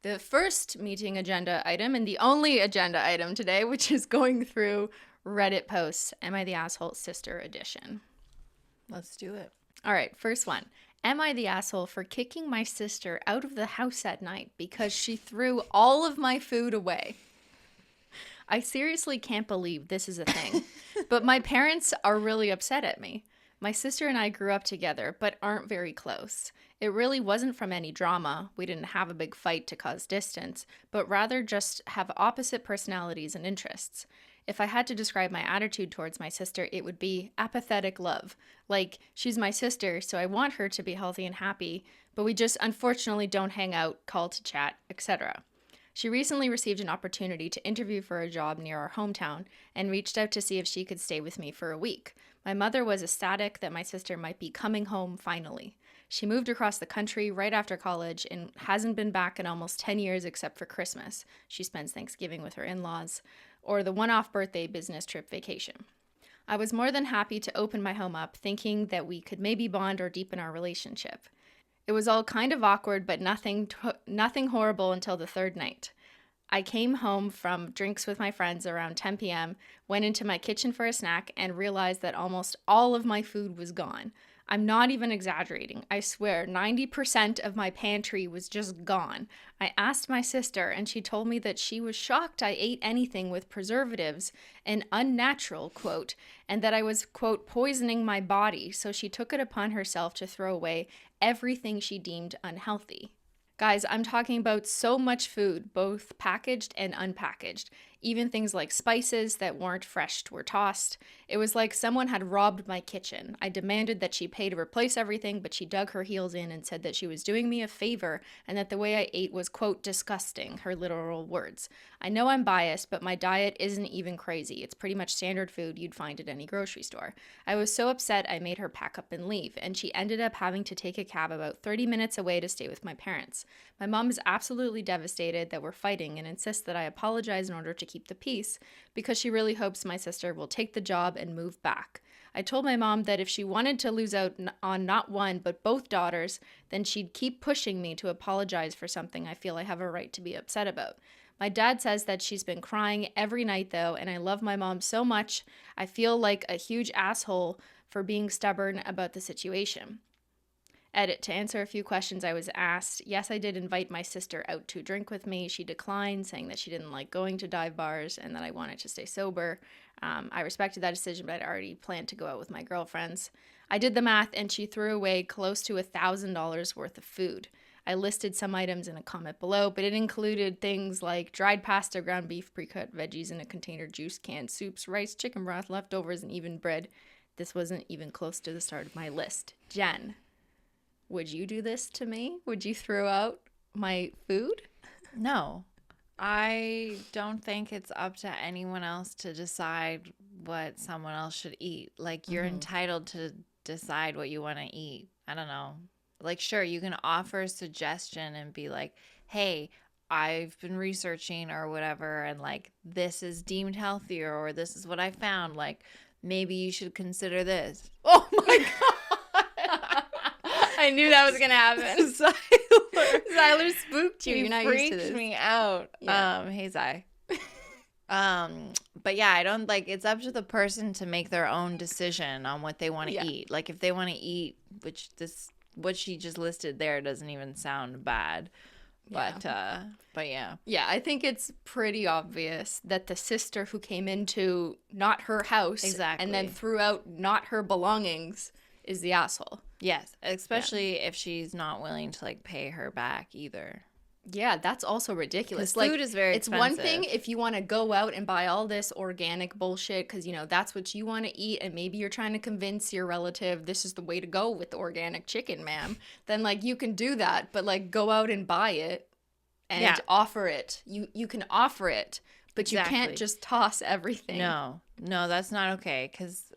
The first meeting agenda item and the only agenda item today, which is going through Reddit posts, Am I the Asshole Sister Edition. Let's do it. All right, first one. Am I the asshole for kicking my sister out of the house at night because she threw all of my food away? I seriously can't believe this is a thing, but my parents are really upset at me. My sister and I grew up together, but aren't very close. It really wasn't from any drama. We didn't have a big fight to cause distance, but rather just have opposite personalities and interests. If I had to describe my attitude towards my sister, it would be apathetic love. Like, she's my sister, so I want her to be healthy and happy, but we just unfortunately don't hang out, call to chat, etc. She recently received an opportunity to interview for a job near our hometown and reached out to see if she could stay with me for a week. My mother was ecstatic that my sister might be coming home finally. She moved across the country right after college and hasn't been back in almost 10 years except for Christmas. She spends Thanksgiving with her in-laws, or the one-off birthday business trip vacation. I was more than happy to open my home up, thinking that we could maybe bond or deepen our relationship. It was all kind of awkward, but nothing horrible until the third night. I came home from drinks with my friends around 10 p.m., went into my kitchen for a snack, and realized that almost all of my food was gone. I'm not even exaggerating. I swear, 90% of my pantry was just gone. I asked my sister, and she told me that she was shocked I ate anything with preservatives, an unnatural, quote, and that I was, quote, poisoning my body, so she took it upon herself to throw away everything she deemed unhealthy. Guys, I'm talking about so much food, both packaged and unpackaged. Even things like spices that weren't fresh were tossed. It was like someone had robbed my kitchen. I demanded that she pay to replace everything, but she dug her heels in and said that she was doing me a favor and that the way I ate was, quote, disgusting, her literal words. I know I'm biased, but my diet isn't even crazy. It's pretty much standard food you'd find at any grocery store. I was so upset I made her pack up and leave, and she ended up having to take a cab about 30 minutes away to stay with my parents. My mom is absolutely devastated that we're fighting and insists that I apologize in order to keep the peace because she really hopes my sister will take the job and move back. I told my mom that if she wanted to lose out on not one but both daughters, then she'd keep pushing me to apologize for something I feel I have a right to be upset about. My dad says that she's been crying every night though, and I love my mom so much. I feel like a huge asshole for being stubborn about the situation. Edit, to answer a few questions I was asked, yes, I did invite my sister out to drink with me. She declined, saying that she didn't like going to dive bars and that I wanted to stay sober. I respected that decision, but I'd already planned to go out with my girlfriends. I did the math, and she threw away close to $1,000 worth of food. I listed some items in a comment below, but it included things like dried pasta, ground beef, pre-cut veggies in a container, juice, canned soups, rice, chicken broth, leftovers, and even bread. This wasn't even close to the start of my list. Jen, would you do this to me? Would you throw out my food? No. I don't think it's up to anyone else to decide what someone else should eat. Like, you're entitled to decide what you want to eat. I don't know. Like, sure, you can offer a suggestion and be like, hey, I've been researching or whatever, and like, this is deemed healthier, or this is what I found. Like, maybe you should consider this. Oh my God. I knew that was going to happen. Zyler spooked you. He You're not used to this. freaked me out. Yeah. Hey, Zy. But yeah, I don't like, it's up to the person to make their own decision on what they want to eat. Like, if they want to eat, what she just listed there doesn't even sound bad. But yeah. Yeah, I think it's pretty obvious that the sister who came into not her house and then threw out not her belongings is the asshole. Yes, especially if she's not willing to like pay her back either. Yeah, that's also ridiculous. Like, food is very expensive. It's one thing if you want to go out and buy all this organic bullshit because, you know, that's what you want to eat, and maybe you're trying to convince your relative this is the way to go with the organic chicken, ma'am. Then, like, you can do that, but, like, go out and buy it and offer it. You can offer it, but you can't just toss everything. No, that's not okay, because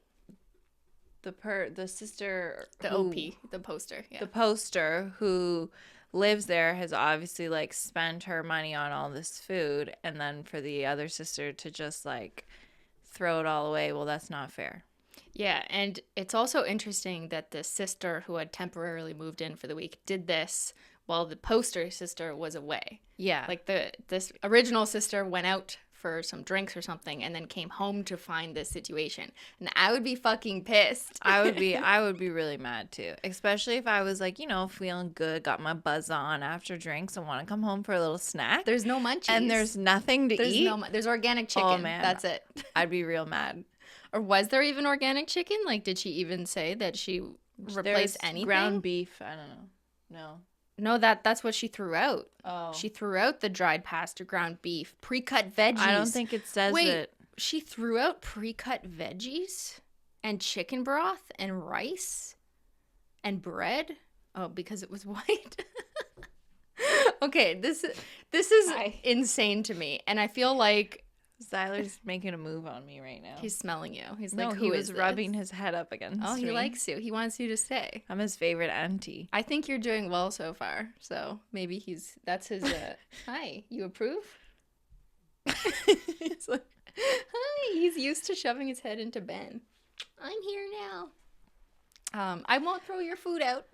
the sister... The poster. Yeah. The poster who lives there has obviously like spent her money on all this food, and then for the other sister to just like throw it all away, well, that's not fair. Yeah, and it's also interesting that the sister who had temporarily moved in for the week did this while the poster sister was away. Yeah. Like this original sister went out for some drinks or something and then came home to find this situation. And I would be fucking pissed. I would be really mad too. Especially if I was like, feeling good, got my buzz on after drinks and want to come home for a little snack. There's no munchies. And there's nothing to eat. There's organic chicken. Oh, man. That's it. I'd be real mad. Or was there even organic chicken? Like, did she even say that she replaced anything? Ground beef. I don't know. No, that's what she threw out. Oh. She threw out the dried pasta, ground beef, pre-cut veggies. I don't think it says it. She threw out pre-cut veggies and chicken broth and rice and bread? Oh, because it was white. Okay, this is insane to me. And I feel like Zyler's making a move on me right now. He's smelling you. He's no, like, he was rubbing his head up against me. Oh, he likes you. He wants you to stay. I'm his favorite auntie. I think you're doing well so far. So maybe that's his, hi, you approve? He's like, hi. He's used to shoving his head into Ben. I'm here now. I won't throw your food out.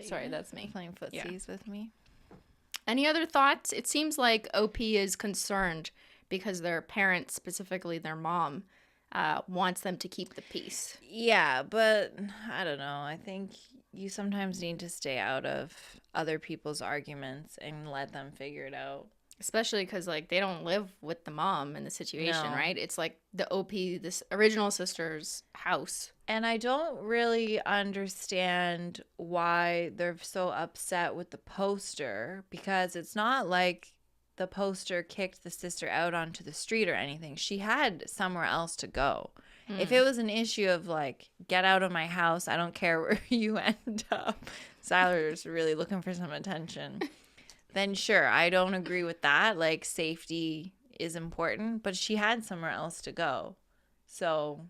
Sorry, that's me. Playing footsies with me. Any other thoughts? It seems like OP is concerned because their parents, specifically their mom, wants them to keep the peace. Yeah, but I don't know. I think you sometimes need to stay out of other people's arguments and let them figure it out. Especially because, like, they don't live with the mom in the situation, No. right? It's like the OP, this original sister's house. And I don't really understand why they're so upset with the poster, because it's not like the poster kicked the sister out onto the street or anything. She had somewhere else to go. If it was an issue of, like, get out of my house, I don't care where you end up, Zyler's really looking for some attention, then sure, I don't agree with that. Like, safety is important, but she had somewhere else to go. So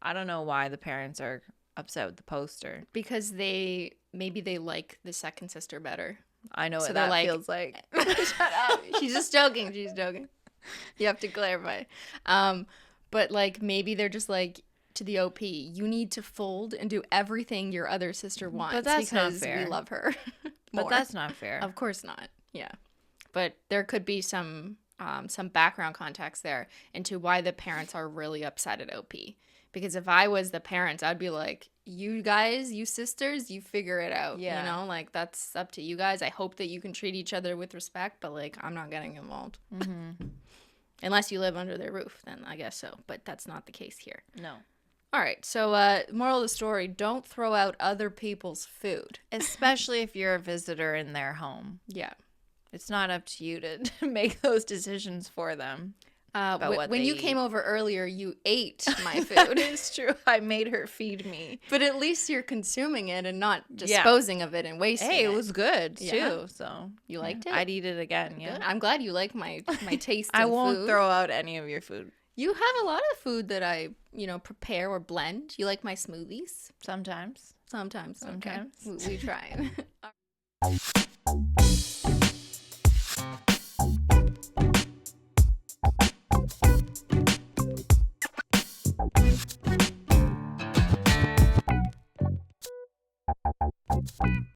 I don't know why the parents are upset with the poster. Because maybe they like the second sister better. I know what that feels like. Shut up. She's just joking. She's joking. You have to clarify. But, like, maybe they're just like, to the OP, you need to fold and do everything your other sister wants. But that's not because fair. We love her But that's not fair. Of course not. Yeah. But there could be some background context there into why the parents are really upset at OP. Because if I was the parents, I'd be like, you guys, you sisters, you figure it out. Yeah. You know, like, that's up to you guys. I hope that you can treat each other with respect, but, like, I'm not getting involved. Mm-hmm. Unless you live under their roof, then I guess so. But that's not the case here. No. All right. So, moral of the story, don't throw out other people's food. Especially if you're a visitor in their home. Yeah. It's not up to you to make those decisions for them. When you came over earlier, you ate my food. That is true. I made her feed me. But at least you're consuming it and not disposing of it and wasting it. Hey, it was good, too. Yeah. So you liked it? I'd eat it again, yeah. Good. I'm glad you like my taste in I won't food. throw out any of your food. You have a lot of food that I, prepare or blend. You like my smoothies? Sometimes. Sometimes. Sometimes. Okay. We try.